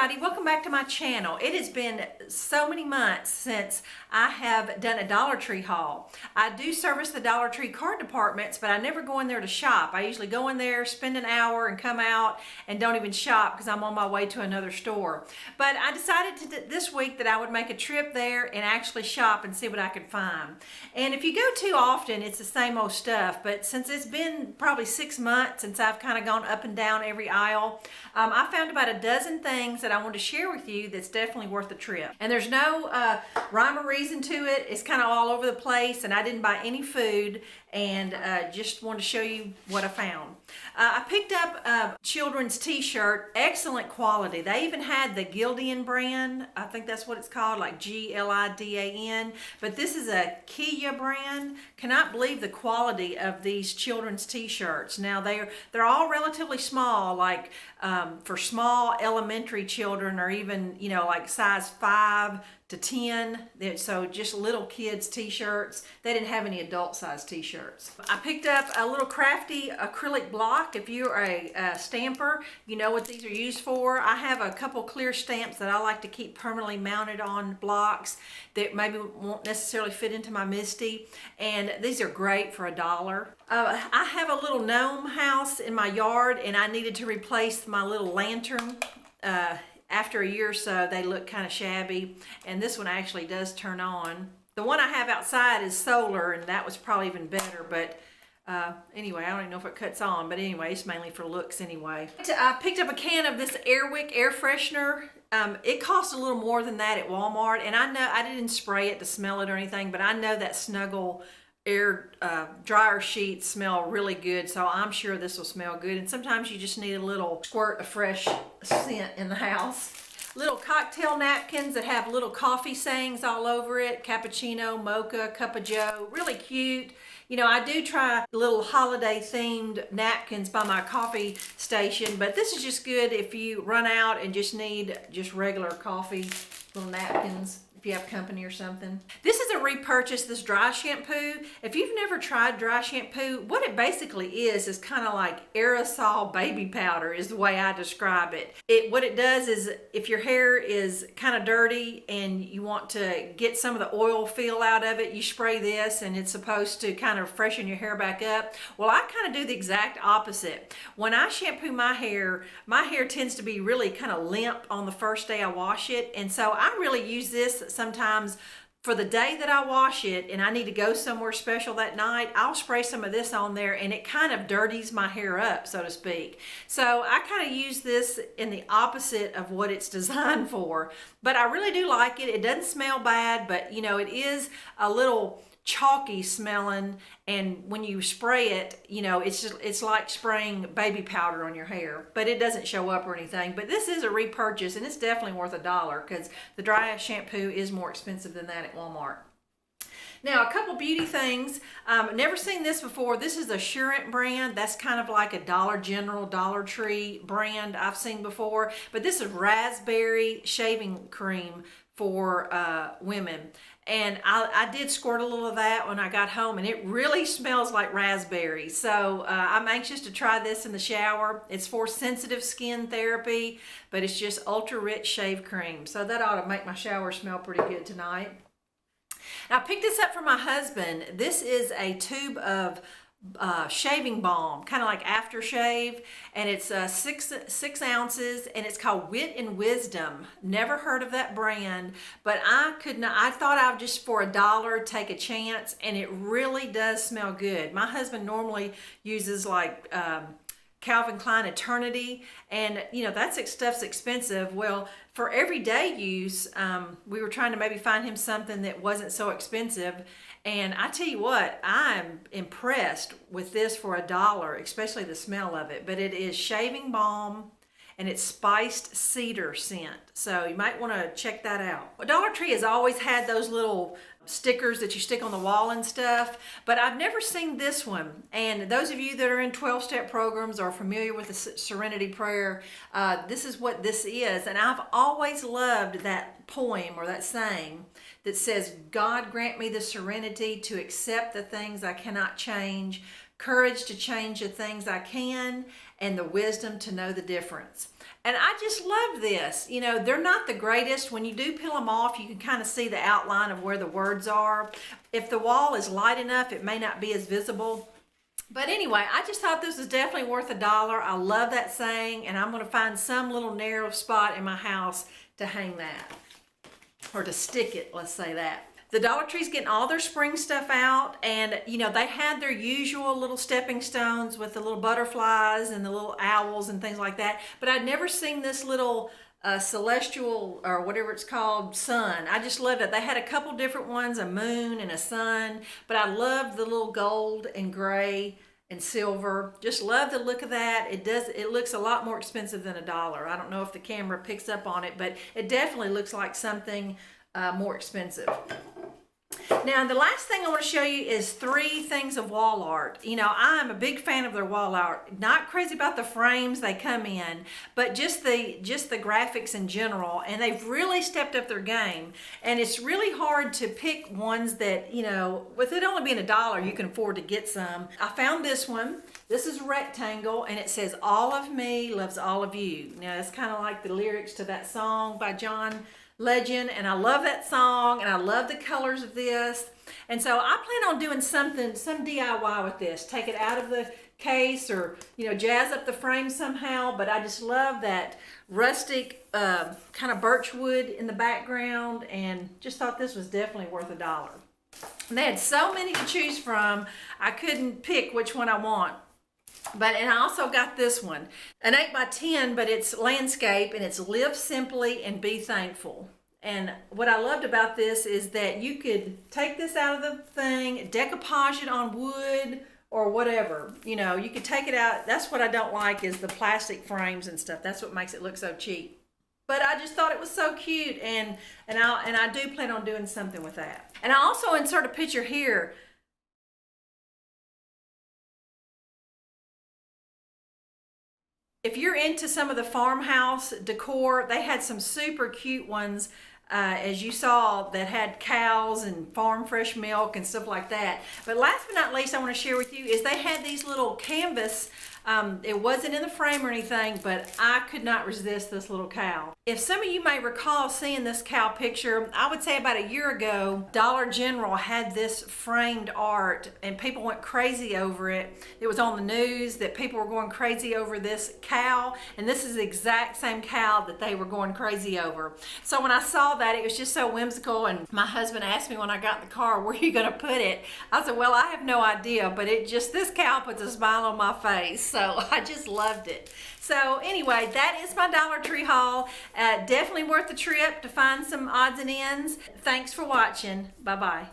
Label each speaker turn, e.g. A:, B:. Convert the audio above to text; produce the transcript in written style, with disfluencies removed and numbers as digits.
A: everybody, welcome back to my channel. It has been so many months since I have done a Dollar Tree haul. I do service the Dollar Tree card departments, but I never go in there to shop. I usually go in there, spend an hour, and come out and don't even shop because I'm on my way to another store. But I decided this week that I would make a trip there and actually shop and see what I could find. And if you go too often, it's the same old stuff. But since it's been probably 6 months since I've kind of gone up and down every aisle, I found about a dozen things that I want to share with you that's definitely worth the trip. And there's no rhyme or reason to it. It's kind of all over the place, and I didn't buy any food, and just wanted to show you what I found. I picked up a children's t-shirt, excellent quality. They even had the Gildan brand. I think that's what it's called, like G-L-I-D-A-N. But this is a Kia brand. Cannot believe the quality of these children's t-shirts. Now they're all relatively small, like for small elementary children, or even, you know, like size 5 to 10. So just little kids t-shirts. They didn't have any adult size t-shirts. I picked up a little crafty acrylic block. If you're a stamper, you know what these are used for. I have a couple clear stamps that I like to keep permanently mounted on blocks that maybe won't necessarily fit into my MISTI, and these are great for $1. I have a little gnome house in my yard, and I needed to replace my little lantern. After a year or so, they look kind of shabby, and this one actually does turn on. The one I have outside is solar, and that was probably even better, but anyway, I don't even know if it cuts on, but anyway, it's mainly for looks anyway. I picked up a can of this Airwick air freshener. It cost a little more than that at Walmart, and I know I didn't spray it to smell it or anything, but I know that Snuggle air dryer sheets smell really good, so I'm sure this will smell good. And sometimes you just need a little squirt of fresh scent in the house. Little cocktail napkins that have little coffee sayings all over it: cappuccino, mocha, cup of joe. Really cute. You know, I do try little holiday themed napkins by my coffee station, but this is just good if you run out and just need just regular coffee, little napkins, if you have company or something. This is a repurchase, this dry shampoo. If you've never tried dry shampoo, what it basically is kind of like aerosol baby powder is the way I describe it. What it does is, if your hair is kind of dirty and you want to get some of the oil feel out of it, you spray this, and it's supposed to kind of freshen your hair back up. Well, I kind of do the exact opposite. When I shampoo my hair tends to be really kind of limp on the first day I wash it, and so I really use this sometimes for the day that I wash it and I need to go somewhere special that night. I'll spray some of this on there, and it kind of dirties my hair up, so to speak. So I kind of use this in the opposite of what it's designed for, but I really do like it. It doesn't smell bad, but you know, it is a little chalky smelling, and when you spray it, you know, it's like spraying baby powder on your hair, but it doesn't show up or anything. But this is a repurchase, and it's definitely worth $1 because the dry shampoo is more expensive than that at Walmart. Now, a couple beauty things. Never seen this before. This is the Serenity brand. That's kind of like a Dollar General, Dollar Tree brand I've seen before. But this is raspberry shaving cream for women. And I did squirt a little of that when I got home, and it really smells like raspberry. So I'm anxious to try this in the shower. It's for sensitive skin therapy, but it's just ultra rich shave cream. So that ought to make my shower smell pretty good tonight. Now, I picked this up for my husband. This is a tube of shaving balm, kind of like aftershave, and it's 6 ounces, and it's called Wit and Wisdom. Never heard of that brand, but I thought I would just for $1 take a chance, and it really does smell good. My husband normally uses like Calvin Klein Eternity, and you know, that stuff's expensive. Well, for everyday use, we were trying to maybe find him something that wasn't so expensive, and I tell you what, I'm impressed with this for $1, especially the smell of it. But it is shaving balm, and it's spiced cedar scent, so you might want to check that out. Well, Dollar Tree has always had those little stickers that you stick on the wall and stuff, but I've never seen this one. And those of you that are in 12-step programs or familiar with the Serenity Prayer, this is what this is. And I've always loved that poem or that saying that says, God grant me the serenity to accept the things I cannot change, courage to change the things I can, and the wisdom to know the difference. And I just love this. You know, they're not the greatest. When you do peel them off, you can kind of see the outline of where the words are. If the wall is light enough, it may not be as visible. But anyway, I just thought this was definitely worth $1. I love that saying, and I'm going to find some little narrow spot in my house to hang that, or to stick it, let's say that. The Dollar Tree's getting all their spring stuff out, and you know, they had their usual little stepping stones with the little butterflies and the little owls and things like that, but I'd never seen this little celestial, or whatever it's called, sun. I just loved it. They had a couple different ones, a moon and a sun, but I loved the little gold and gray and silver. Just love the look of that. It looks a lot more expensive than $1. I don't know if the camera picks up on it, but it definitely looks like something more expensive. Now, the last thing I want to show you is 3 things of wall art. You know, I'm a big fan of their wall art. Not crazy about the frames they come in, but just the graphics in general. And they've really stepped up their game. And it's really hard to pick ones that, you know, with it only being $1, you can afford to get some. I found this one. This is a rectangle, and it says, "All of me loves all of you." Now, it's kind of like the lyrics to that song by John Legend, and I love that song, and I love the colors of this. And so I plan on doing some DIY with this. Take it out of the case, or, you know, jazz up the frame somehow. But I just love that rustic kind of birch wood in the background, and just thought this was definitely worth $1. And they had so many to choose from, I couldn't pick which one I want. And I also got this one, an 8 by 10, but it's landscape, and it's "Live simply and be thankful." And what I loved about this is that you could take this out of the thing, decoupage it on wood or whatever. You know, you could take it out. That's what I don't like, is the plastic frames and stuff. That's what makes it look so cheap. But I just thought it was so cute, and I do plan on doing something with that. And I also insert a picture here. If you're into some of the Farmhouse Decor, they had some super cute ones, as you saw, that had cows and farm fresh milk and stuff like that. But last but not least, I want to share with you is they had these little canvas. It wasn't in the frame or anything, but I could not resist this little cow. If some of you may recall seeing this cow picture, I would say about a year ago, Dollar General had this framed art, and people went crazy over it. It was on the news that people were going crazy over this cow, and this is the exact same cow that they were going crazy over. So when I saw that, it was just so whimsical, and my husband asked me when I got in the car, "Where are you going to put it?" I said, "Well, I have no idea, but this cow puts a smile on my face." So I just loved it. So anyway, that is my Dollar Tree haul. Definitely worth the trip to find some odds and ends. Thanks for watching. Bye-bye.